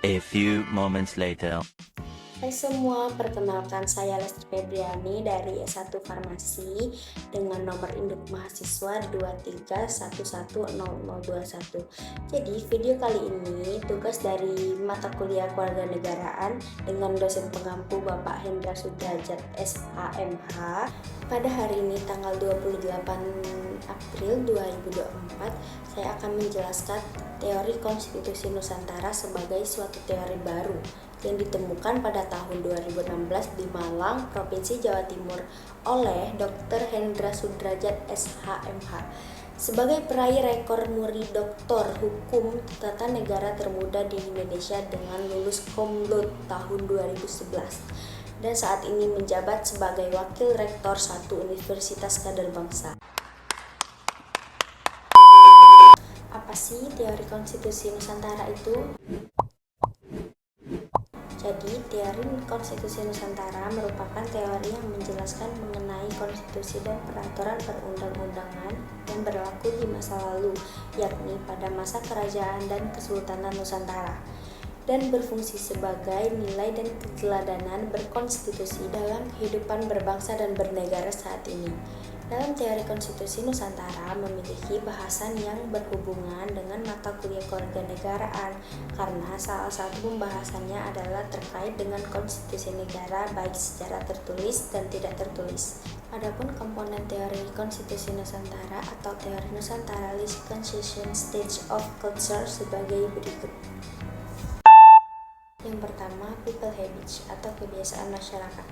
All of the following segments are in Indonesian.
A few moments later. Hai semua, perkenalkan saya Lesti Febriani dari S1 Farmasi dengan nomor induk mahasiswa 23110021. Jadi video kali ini tugas dari mata kuliah Kewarganegaraan dengan dosen pengampu Bapak Hendra Sudrajat SHMH pada hari ini tanggal 28 April 2024. Saya akan menjelaskan teori konstitusi Nusantara sebagai suatu teori baru yang ditemukan pada tahun 2016 di Malang, Provinsi Jawa Timur oleh Dr. Hendra Sudrajat SHMH sebagai peraih rekor muri doktor hukum tata negara termuda di Indonesia dengan lulus cum laude tahun 2011 dan saat ini menjabat sebagai wakil rektor satu Universitas Kader Bangsa. Apa sih teori konstitusi Nusantara itu? Jadi, teori konstitusi Nusantara merupakan teori yang menjelaskan mengenai konstitusi dan peraturan perundang-undangan yang berlaku di masa lalu, yakni pada masa kerajaan dan kesultanan Nusantara, dan berfungsi sebagai nilai dan keteladanan berkonstitusi dalam kehidupan berbangsa dan bernegara saat ini. Dalam teori konstitusi Nusantara memiliki bahasan yang berhubungan dengan mata kuliah kewarganegaraan karena salah satu pembahasannya adalah terkait dengan konstitusi negara baik secara tertulis dan tidak tertulis. Adapun komponen teori konstitusi Nusantara atau teori Nusantara list constitution stage of culture sebagai berikut. Yang pertama, people habits atau kebiasaan masyarakat.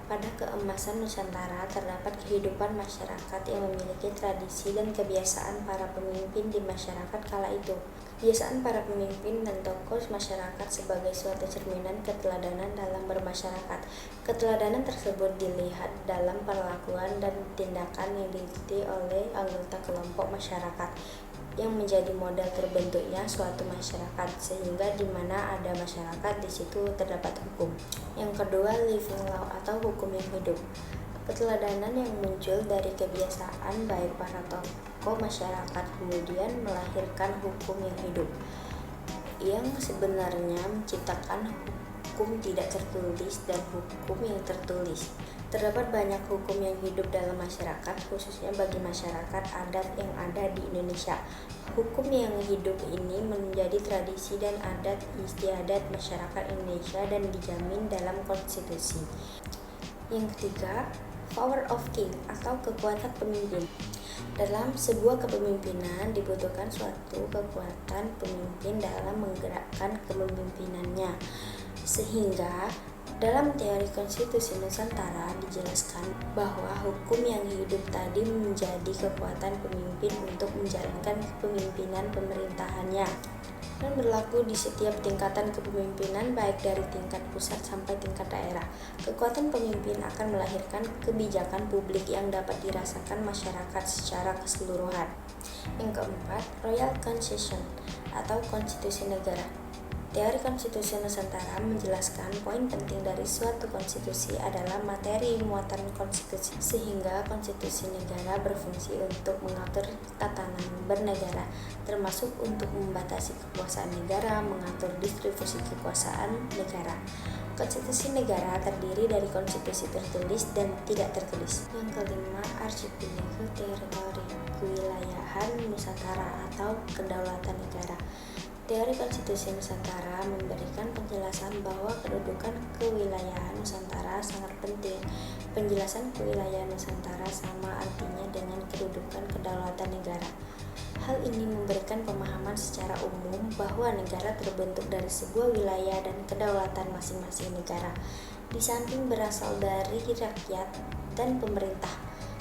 Pada keemasan Nusantara terdapat kehidupan masyarakat yang memiliki tradisi dan kebiasaan para pemimpin di masyarakat kala itu. Kebiasaan para pemimpin dan tokoh masyarakat sebagai suatu cerminan keteladanan dalam bermasyarakat. Keteladanan tersebut dilihat dalam perlakuan dan tindakan yang diikuti oleh anggota kelompok masyarakat yang menjadi modal terbentuknya suatu masyarakat, sehingga di mana ada masyarakat di situ terdapat hukum. Yang kedua, living law atau hukum yang hidup. Keteladanan yang muncul dari kebiasaan baik para tokoh masyarakat kemudian melahirkan hukum yang hidup, yang sebenarnya menciptakan hukum tidak tertulis dan hukum yang tertulis. Terdapat banyak hukum yang hidup dalam masyarakat, khususnya bagi masyarakat adat yang ada di Indonesia. Hukum yang hidup ini menjadi tradisi dan adat istiadat masyarakat Indonesia dan dijamin dalam konstitusi. Yang ketiga, power of king atau kekuatan pemimpin. Dalam sebuah kepemimpinan dibutuhkan suatu kekuatan pemimpin dalam menggerakkan kepemimpinannya, sehingga dalam teori konstitusi Nusantara dijelaskan bahwa hukum yang hidup tadi menjadi kekuatan pemimpin untuk menjalankan kepemimpinan pemerintahannya dan berlaku di setiap tingkatan kepemimpinan baik dari tingkat pusat sampai tingkat daerah. Kekuatan pemimpin akan melahirkan kebijakan publik yang dapat dirasakan masyarakat secara keseluruhan. Yang keempat, Royal Constitution atau konstitusi negara. Teori konstitusi Nusantara menjelaskan poin penting dari suatu konstitusi adalah materi muatan konstitusi, sehingga konstitusi negara berfungsi untuk mengatur tatanan bernegara, termasuk untuk membatasi kekuasaan negara, mengatur distribusi kekuasaan negara. Konstitusi negara terdiri dari konstitusi tertulis dan tidak tertulis. Yang kelima, Archipelago Teritori, kewilayahan Nusantara atau kedaulatan negara. Teori konstitusi Nusantara memberikan penjelasan bahwa kedudukan kewilayahan Nusantara sangat penting. Penjelasan kewilayahan Nusantara sama artinya dengan kedudukan kedaulatan negara. Hal ini memberikan pemahaman secara umum bahwa negara terbentuk dari sebuah wilayah dan kedaulatan masing-masing negara, di samping berasal dari rakyat dan pemerintah,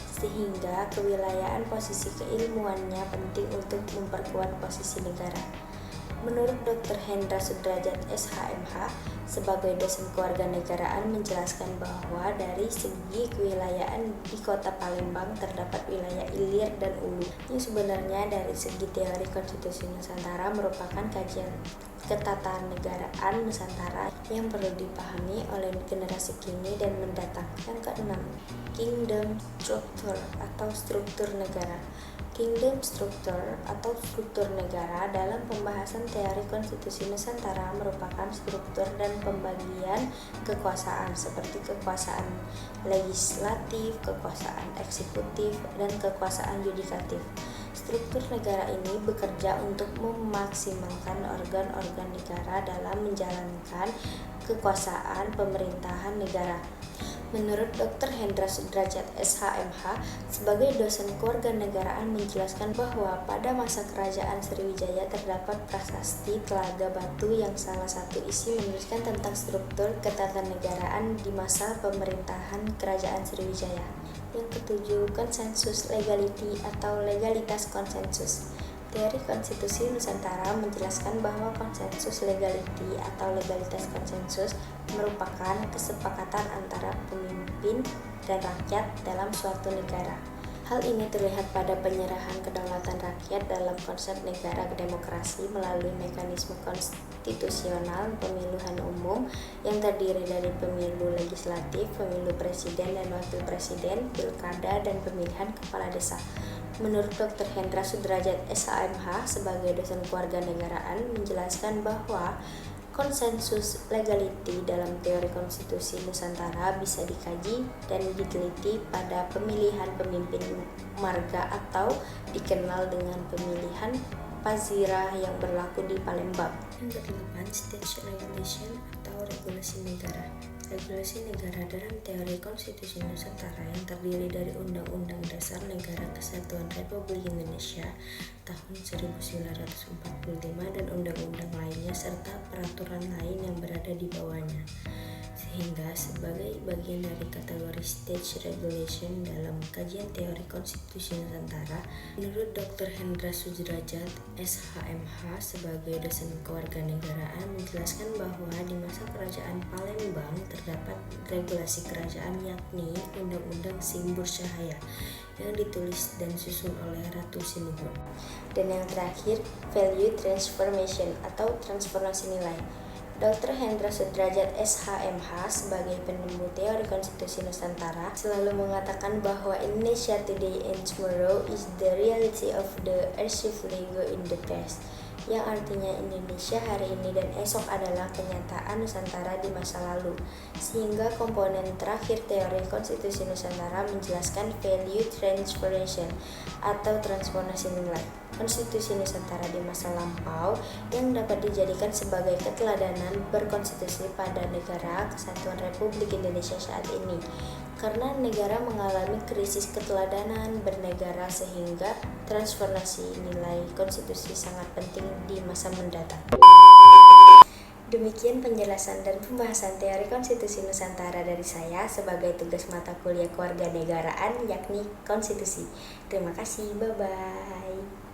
sehingga kewilayahan posisi keilmuannya penting untuk memperkuat posisi negara. Menurut Dr. Hendra Sudrajat SHMH sebagai dosen kewarganegaraan menjelaskan bahwa dari segi kewilayahan di Kota Palembang terdapat wilayah Ilir dan Ulu, yang sebenarnya dari segi teori konstitusi Nusantara merupakan kajian ketatanegaraan Nusantara yang perlu dipahami oleh generasi kini dan mendatang. Yang keenam, Kingdom Structure atau struktur negara. Kingdom Structure atau struktur negara dalam pembahasan teori konstitusi Nusantara merupakan struktur dan pembagian kekuasaan seperti kekuasaan legislatif, kekuasaan eksekutif, dan kekuasaan yudikatif. Struktur negara ini bekerja untuk memaksimalkan organ-organ negara dalam menjalankan kekuasaan pemerintahan negara. Menurut Dr. Hendra Sudrajat, SHMH, sebagai dosen kewarganegaraan menjelaskan bahwa pada masa kerajaan Sriwijaya terdapat prasasti Telaga Batu yang salah satu isi menuliskan tentang struktur ketatanegaraan di masa pemerintahan kerajaan Sriwijaya. Yang ketujuh, konsensus legality atau legalitas konsensus. Teori konstitusi Nusantara menjelaskan bahwa konsensus legality atau legalitas konsensus merupakan kesepakatan antara pemimpin dan rakyat dalam suatu negara. Hal ini terlihat pada penyerahan kedaulatan rakyat dalam konsep negara demokrasi melalui mekanisme konstitusional pemilihan umum yang terdiri dari pemilu legislatif, pemilu presiden dan wakil presiden, pilkada, dan pemilihan kepala desa. Menurut Dr. Hendra Sudrajat, SHMH, sebagai dosen kewarganegaraan menjelaskan bahwa konsensus legality dalam teori konstitusi Nusantara bisa dikaji dan diteliti pada pemilihan pemimpin marga atau dikenal dengan pemilihan Pazirah yang berlaku di Palembang. Yang kedelapan, state regulation atau regulasi negara. Regulasi negara dalam teori konstitusi Nusantara yang terdiri dari Undang-Undang Dasar Negara Kesatuan Republik Indonesia tahun 1945 dan undang-undang lainnya serta peraturan lain yang berada di bawahnya. Sehingga sebagai bagian dari kategori state regulation dalam kajian teori konstitusi Nusantara, menurut Dr. Hendra Sudrajat, SHMH, sebagai dosen kewarganegaraan menjelaskan bahwa di masa kerajaan Palembang terdapat regulasi kerajaan yakni Undang-Undang Simbur Syahaya yang ditulis dan disusun oleh Ratu Sinuhun. Dan yang terakhir, value transformation atau transformasi nilai. Dr. Hendra Sudrajat, SHMH, sebagai penemu teori konstitusi Nusantara selalu mengatakan bahwa Indonesia today and tomorrow is the reality of the archive Lego in the past, yang artinya Indonesia hari ini dan esok adalah kenyataan Nusantara di masa lalu. Sehingga komponen terakhir teori konstitusi Nusantara menjelaskan value transformation atau transformasi nilai konstitusi Nusantara di masa lampau yang dapat dijadikan sebagai keteladanan berkonstitusi pada negara Kesatuan Republik Indonesia saat ini. Karena negara mengalami krisis keteladanan bernegara sehingga transformasi nilai konstitusi sangat penting di masa mendatang. Demikian penjelasan dan pembahasan teori konstitusi Nusantara dari saya sebagai tugas mata kuliah kewarganegaraan yakni konstitusi. Terima kasih, bye-bye.